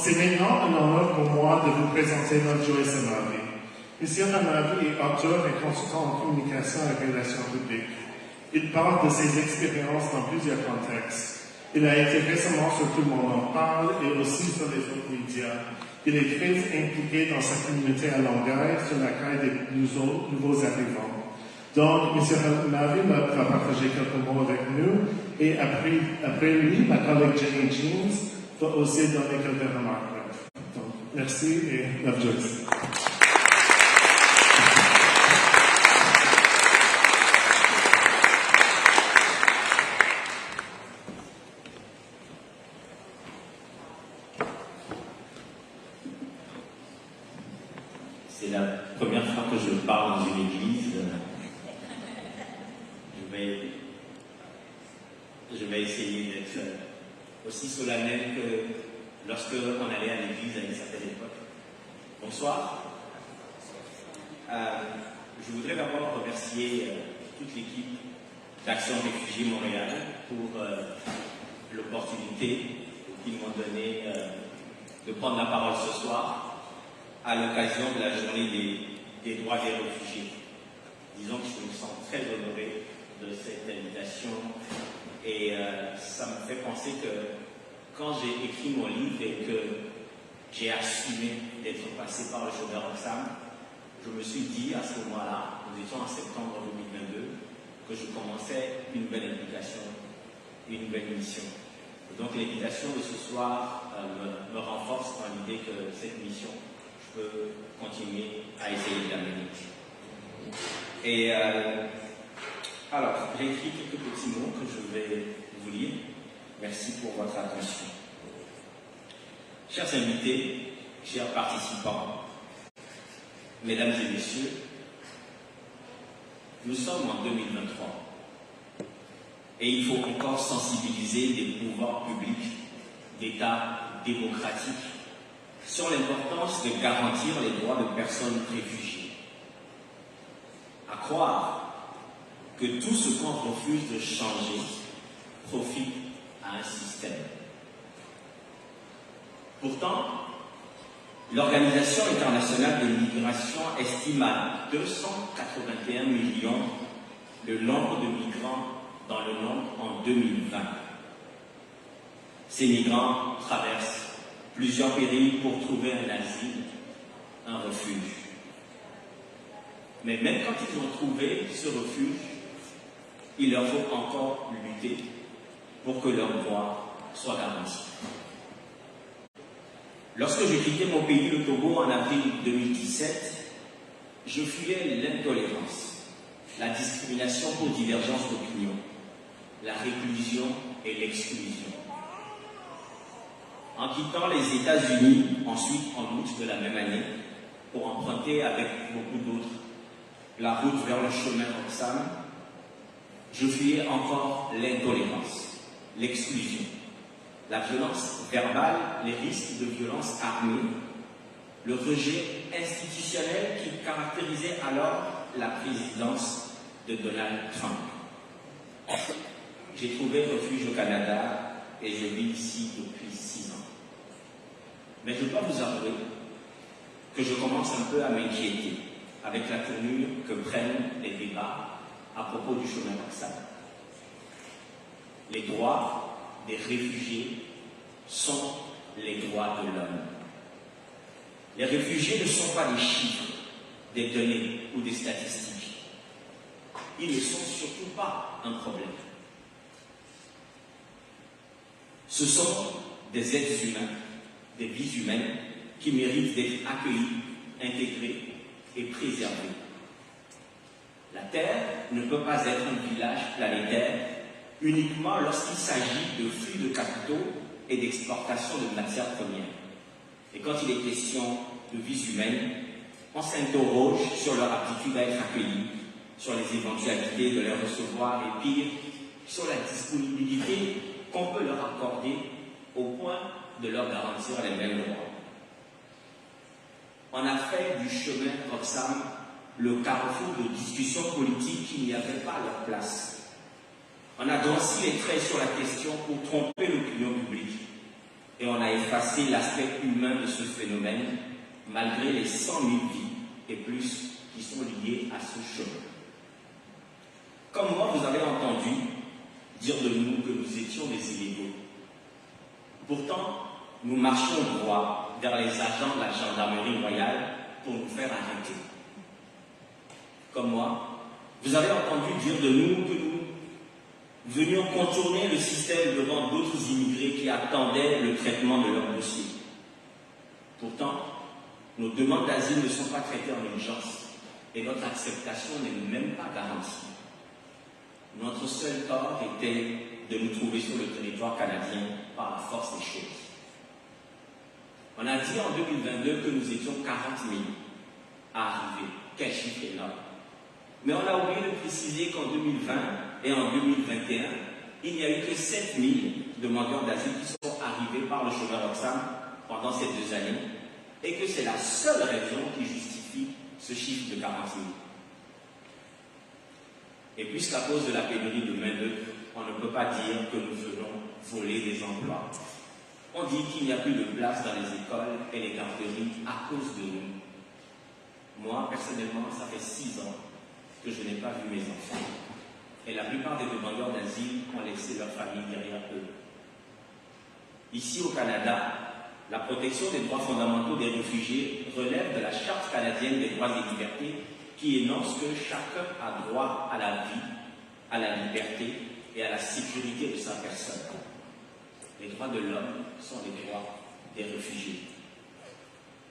c'est maintenant un honneur pour moi de vous présenter notre Joyce Amavi. M. Amavi est auteur et consultant en communication et relations publiques. Il parle de ses expériences dans plusieurs contextes. Il a été récemment sur Tout le monde en parle et aussi sur les autres médias. Il est très impliqué dans sa communauté à Longueuil sur l'accueil des nouveaux arrivants. Donc, M. Amavi va partager quelques mots avec nous et après lui, ma collègue Jenny Jeans va aussi donner quelques remarques. Donc, merci et love Joyce. C'est la première fois que je parle dans une église. Je vais essayer d'être aussi solennel que lorsque on allait à l'église à une certaine époque. Bonsoir. Je voudrais d'abord remercier toute l'équipe d'Action Réfugiés Montréal pour l'opportunité qu'ils m'ont donnée de prendre la parole ce soir à l'occasion de la journée des droits des réfugiés. Disons que je me sens très honoré de cette invitation et ça me fait penser que quand j'ai écrit mon livre et que j'ai assumé d'être passé par le chômeur Roxham, je me suis dit à ce moment-là, nous étions en septembre 2022, que je commençais une belle implication, une belle mission. Et donc l'invitation de ce soir me renforce dans l'idée que cette mission, je peux continuer à essayer de la mener. Et alors, j'ai écrit quelques petits mots que je vais vous lire. Merci pour votre attention. Chers invités, chers participants, mesdames et messieurs, nous sommes en 2023 et il faut encore sensibiliser les pouvoirs publics d'États démocratiques sur l'importance de garantir les droits de personnes réfugiées. À croire que tout ce qu'on refuse de changer profite à un système. Pourtant, l'Organisation internationale de migration estime à 281 millions le nombre de migrants dans le monde en 2020. Ces migrants traversent plusieurs périls pour trouver un asile, un refuge. Mais même quand ils ont trouvé ce refuge, il leur faut encore lutter pour que leurs droits soient garantis. Lorsque j'ai quitté mon pays, le Togo, en avril 2017, je fuyais l'intolérance, la discrimination pour divergence d'opinion, la réclusion et l'exclusion. En quittant les États-Unis, ensuite en août de la même année, pour emprunter avec beaucoup d'autres la route vers le chemin Roxham, je fuyais encore l'intolérance, l'exclusion, la violence verbale, les risques de violence armée, le rejet institutionnel qui caractérisait alors la présidence de Donald Trump. J'ai trouvé refuge au Canada et je vis ici depuis 6 ans. Mais je dois vous avouer que je commence un peu à m'inquiéter avec la tournure que prennent les débats à propos du chemin Roxham. Les droits des réfugiés sont les droits de l'homme. Les réfugiés ne sont pas des chiffres, des données ou des statistiques. Ils ne sont surtout pas un problème. Ce sont des êtres humains, des vies humaines qui méritent d'être accueillis, intégrés et préservés. La Terre ne peut pas être un village planétaire uniquement lorsqu'il s'agit de flux de capitaux et d'exportation de matières premières. Et quand il est question de vies humaines, on s'interroge sur leur aptitude à être accueillis, sur les éventualités de les recevoir et pire, sur la disponibilité qu'on peut leur accorder au point de leur garantir les mêmes droits. On a fait du chemin Roxham le carrefour de discussions politiques qui n'y avaient pas leur place. On a grossi les traits sur la question pour tromper l'opinion publique. et on a effacé l'aspect humain de ce phénomène, malgré les 100 000 vies et plus qui sont liées à ce chemin. Comme moi, vous avez entendu dire de nous que nous étions des illégaux. Pourtant, nous marchions droit vers les agents de la gendarmerie royale pour nous faire arrêter. Comme moi, vous avez entendu dire de nous que nous venions contourner le système devant d'autres immigrés qui attendaient le traitement de leur dossier. Pourtant, nos demandes d'asile ne sont pas traitées en urgence et notre acceptation n'est même pas garantie. Notre seul tort était de nous trouver sur le territoire canadien par la force des choses. On a dit en 2022 que nous étions 40 000 à arriver. Quel chiffre énorme. Mais on a oublié de préciser qu'en 2020 et en 2021, il n'y a eu que 7 000 demandeurs d'asile qui sont arrivés par le chemin Roxham pendant ces 2 années et que c'est la seule raison qui justifie ce chiffre de 40 000. Et puisqu'à cause de la pénurie de main-d'œuvre, on ne peut pas dire que nous venons voler des emplois. On dit qu'il n'y a plus de place dans les écoles et les garderies à cause de nous. Moi, personnellement, ça fait 6 ans que je n'ai pas vu mes enfants. Et la plupart des demandeurs d'asile ont laissé leur famille derrière eux. Ici au Canada, la protection des droits fondamentaux des réfugiés relève de la Charte canadienne des droits et libertés qui énonce que chacun a droit à la vie, à la liberté et à la sécurité de sa personne. Les droits de l'homme sont les droits des réfugiés.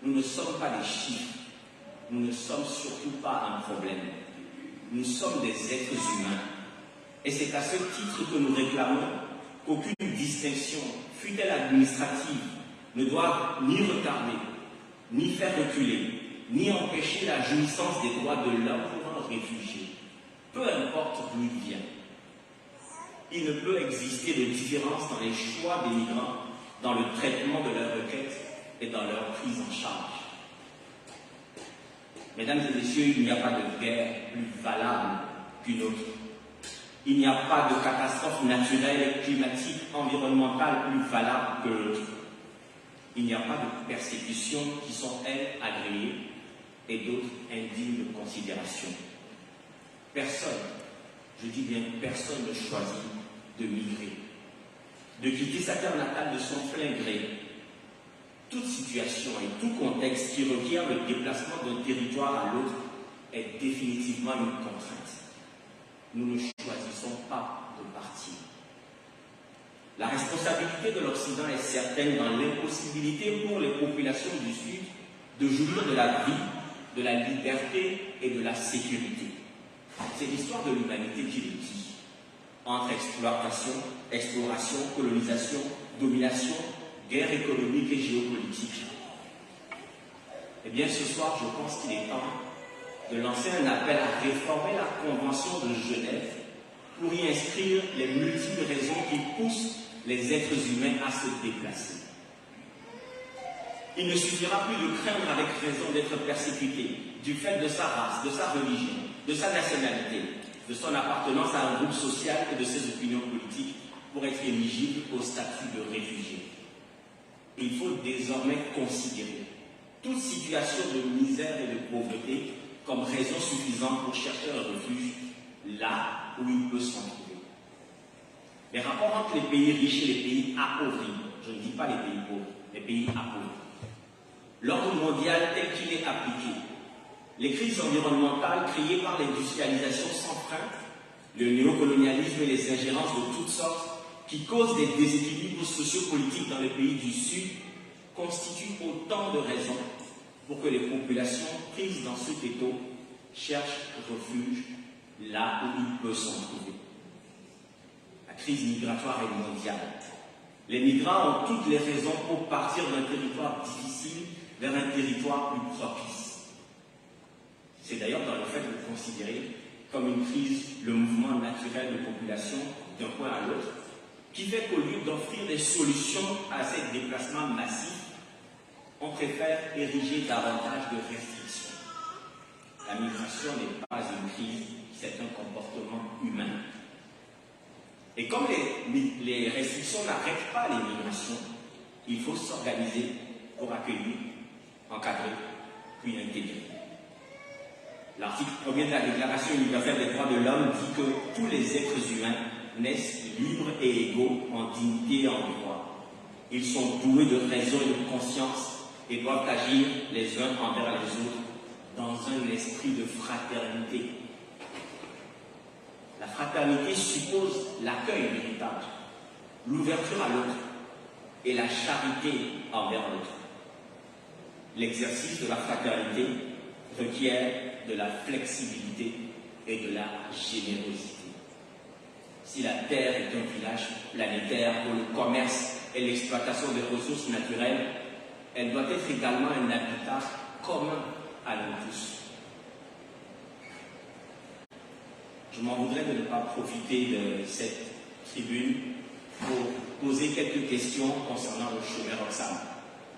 Nous ne sommes pas des chiffres, nous ne sommes surtout pas un problème. Nous sommes des êtres humains. Et c'est à ce titre que nous réclamons qu'aucune distinction, fût-elle administrative, ne doit ni retarder, ni faire reculer, ni empêcher la jouissance des droits de l'homme pour un réfugié, peu importe d'où il vient. Il ne peut exister de différence dans les choix des migrants, dans le traitement de leurs requêtes et dans leur prise en charge. Mesdames et messieurs, il n'y a pas de guerre plus valable qu'une autre. Il n'y a pas de catastrophe naturelle, climatique, environnementale plus valable que l'autre. Il n'y a pas de persécutions qui sont, elles, agréées et d'autres indignes de considération. Personne, je dis bien personne, ne choisit de migrer, de quitter sa terre natale de son plein gré. Toute situation et tout contexte qui requiert le déplacement d'un territoire à l'autre est définitivement une contrainte. Nous ne choisissons pas de partir. La responsabilité de l'Occident est certaine dans l'impossibilité pour les populations du Sud de jouir de la vie, de la liberté et de la sécurité. C'est l'histoire de l'humanité qui le dit. Entre exploration, colonisation, domination, guerre économique et géopolitique. Eh bien, ce soir, je pense qu'il est temps de lancer un appel à réformer la Convention de Genève pour y inscrire les multiples raisons qui poussent les êtres humains à se déplacer. Il ne suffira plus de craindre avec raison d'être persécuté du fait de sa race, de sa religion, de sa nationalité, de son appartenance à un groupe social et de ses opinions politiques pour être éligible au statut de réfugié. Il faut désormais considérer toute situation de misère et de pauvreté comme raison suffisante pour chercher un refuge là où il peut s'en trouver. Les rapports entre les pays riches et les pays appauvris, je ne dis pas les pays pauvres, les pays appauvris. L'ordre mondial tel qu'il est appliqué, les crises environnementales créées par l'industrialisation sans frein, le néocolonialisme et les ingérences de toutes sortes qui causent des déséquilibres sociopolitiques dans les pays du Sud constituent autant de raisons pour que les populations prises dans ce ghetto cherchent refuge là où ils peuvent s'en trouver. La crise migratoire est mondiale. Les migrants ont toutes les raisons pour partir d'un territoire difficile vers un territoire plus propice. C'est d'ailleurs dans le fait de considérer comme une crise le mouvement naturel de population d'un point à l'autre, qui fait qu'au lieu d'offrir des solutions à ces déplacements massifs, on préfère ériger davantage de restrictions. La migration n'est pas une crise, c'est un comportement humain. Et comme les restrictions n'arrêtent pas les migrations, Il faut s'organiser pour accueillir, encadrer, puis intégrer. L'article 1er de la Déclaration universelle des droits de l'homme dit que tous les êtres humains naissent libres et égaux en dignité et en droit. Ils sont doués de raison et de conscience et doivent agir les uns envers les autres dans un esprit de fraternité. La fraternité suppose l'accueil véritable, l'ouverture à l'autre et la charité envers l'autre. L'exercice de la fraternité requiert de la flexibilité et de la générosité. Si la Terre est un village planétaire pour le commerce et l'exploitation des ressources naturelles, elle doit être également un habitat commun à nous tous. Je m'en voudrais de ne pas profiter de cette tribune pour poser quelques questions concernant le chômeur Roxane,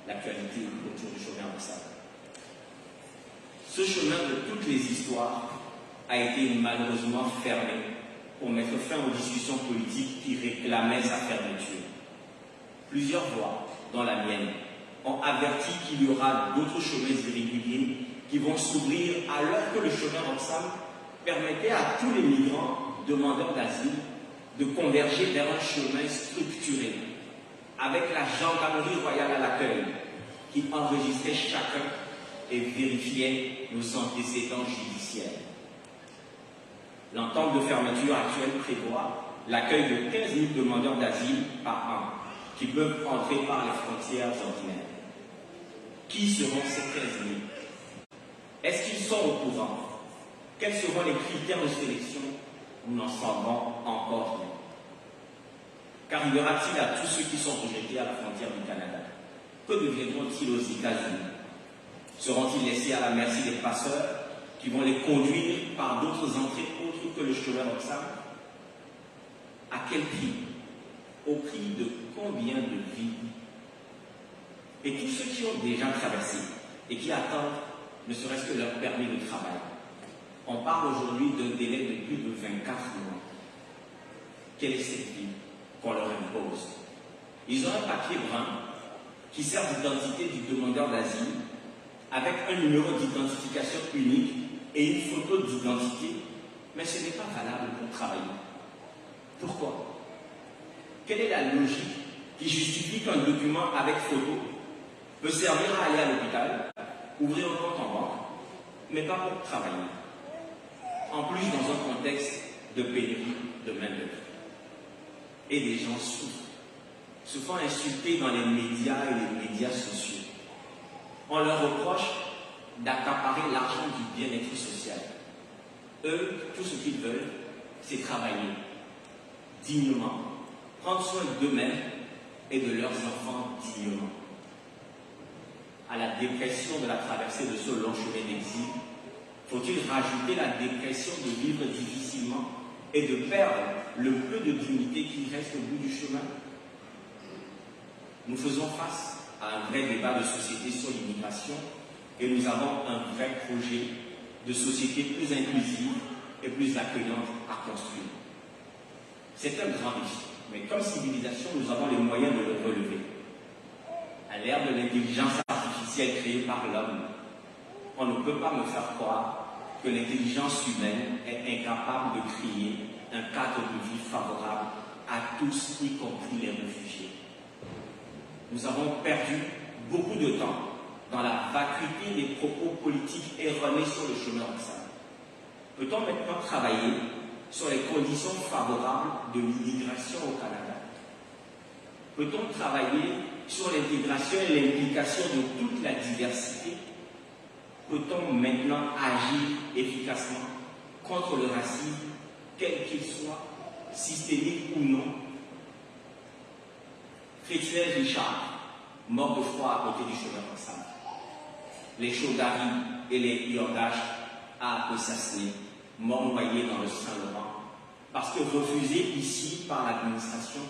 l'actualité autour du chômeur Roxane. Ce chemin de toutes les histoires a été malheureusement fermé pour mettre fin aux discussions politiques qui réclamaient sa fermeture. Plusieurs voix, dont la mienne, ont averti qu'il y aura d'autres chemins irréguliers qui vont s'ouvrir alors que le chemin Roxane permettait à tous les migrants demandeurs d'asile de converger vers un chemin structuré, avec la gendarmerie royale à l'accueil, qui enregistrait chacun et vérifiait nos antécédents judiciaires. L'entente de fermeture actuelle prévoit l'accueil de 15 000 demandeurs d'asile par an, qui peuvent entrer par les frontières ordinaires. Qui seront ces 15 000? Est-ce qu'ils sont au courant? Quels seront les critères de sélection? Nous n'en savons encore rien. Qu'arrivera-t-il à tous ceux qui sont rejetés à la frontière du Canada? Que deviendront-ils aux États-Unis? Seront-ils laissés à la merci des passeurs qui vont les conduire par d'autres entrées autres que le chemin Roxane? À quel prix? Au prix de combien de vies? Et tous ceux qui ont déjà traversé et qui attendent ne serait-ce que leur permis de travail. On parle aujourd'hui d'un délai de plus de 24 mois. Quelle est cette vie qu'on leur impose? Ils ont un papier brun qui sert d'identité du demandeur d'asile avec un numéro d'identification unique et une photo d'identité, mais ce n'est pas valable pour travailler. Pourquoi? Quelle est la logique qui justifie qu'un document avec photo peut servir à aller à l'hôpital, ouvrir un compte en banque, mais pas pour travailler? En plus, dans un contexte de pénurie de main-d'œuvre. Et les gens souffrent, se font insulter dans les médias et les médias sociaux. On leur reproche d'accaparer l'argent du bien-être social. Eux, tout ce qu'ils veulent, c'est travailler dignement, prendre soin d'eux-mêmes et de leurs enfants dignement. À la dépression de la traversée de ce long chemin d'exil, faut-il rajouter la dépression de vivre difficilement et de perdre le peu de dignité qui reste au bout du chemin? Nous faisons face à un vrai débat de société sur l'immigration et nous avons un vrai projet de société plus inclusive et plus accueillante à construire. C'est un grand défi, mais comme civilisation, nous avons les moyens de le relever. À l'ère de l'intelligence artificielle créée par l'homme, on ne peut pas me faire croire que l'intelligence humaine est incapable de créer un cadre de vie favorable à tous, y compris les réfugiés. Nous avons perdu beaucoup de temps dans la vacuité des propos politiques erronés sur le chemin Roxane. Peut-on maintenant travailler sur les conditions favorables de l'immigration au Canada? Peut-on travailler sur l'intégration et l'implication de toute la diversité? Peut-on maintenant agir efficacement contre le racisme, quel qu'il soit, systémique ou non? Frétuel Richard, mort de froid à côté du chemin Roxane. Les Chaudari et les Yorgash à Osasné, morts noyés dans le Saint-Laurent, parce que refusés ici par l'administration,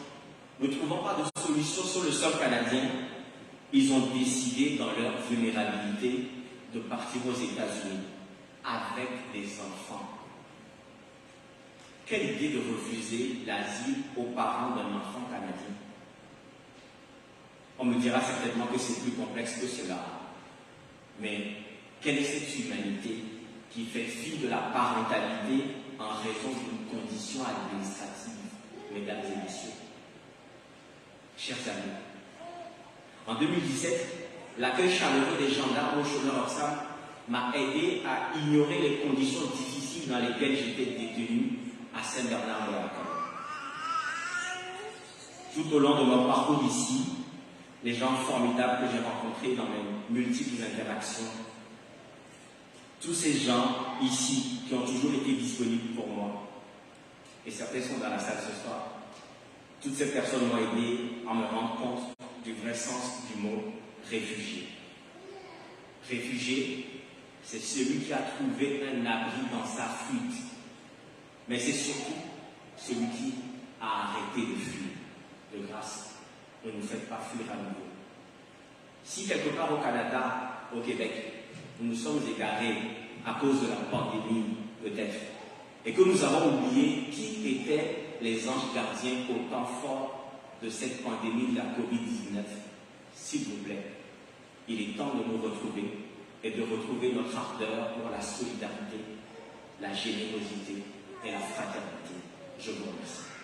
ne trouvant pas de solution sur le sol canadien, ils ont décidé dans leur vulnérabilité de partir aux États-Unis avec des enfants. Quelle idée de refuser l'asile aux parents d'un enfant canadien? On me dira certainement que c'est plus complexe que cela. Mais quelle est cette humanité qui fait fi de la parentalité en raison d'une condition administrative, mesdames et messieurs? Chers amis, en 2017, l'accueil chaleureux des gendarmes au Chômeur-Oxam m'a aidé à ignorer les conditions difficiles dans lesquelles j'étais détenu à Saint-Bernard-de-la-Côte. Tout au long de mon parcours ici, les gens formidables que j'ai rencontrés dans mes multiples interactions, tous ces gens ici qui ont toujours été disponibles pour moi, et certains sont dans la salle ce soir, toutes ces personnes m'ont aidé à me rendre compte du vrai sens du mot réfugié. Réfugié, c'est celui qui a trouvé un abri dans sa fuite, mais c'est surtout celui qui a arrêté de fuir. De grâce, ne nous faites pas fuir à nouveau. Si quelque part au Canada, au Québec, nous nous sommes égarés à cause de la pandémie, peut-être, et que nous avons oublié qui étaient les anges gardiens au temps fort de cette pandémie de la COVID-19, s'il vous plaît, il est temps de nous retrouver et de retrouver notre ardeur pour la solidarité, la générosité et la fraternité. Je vous remercie.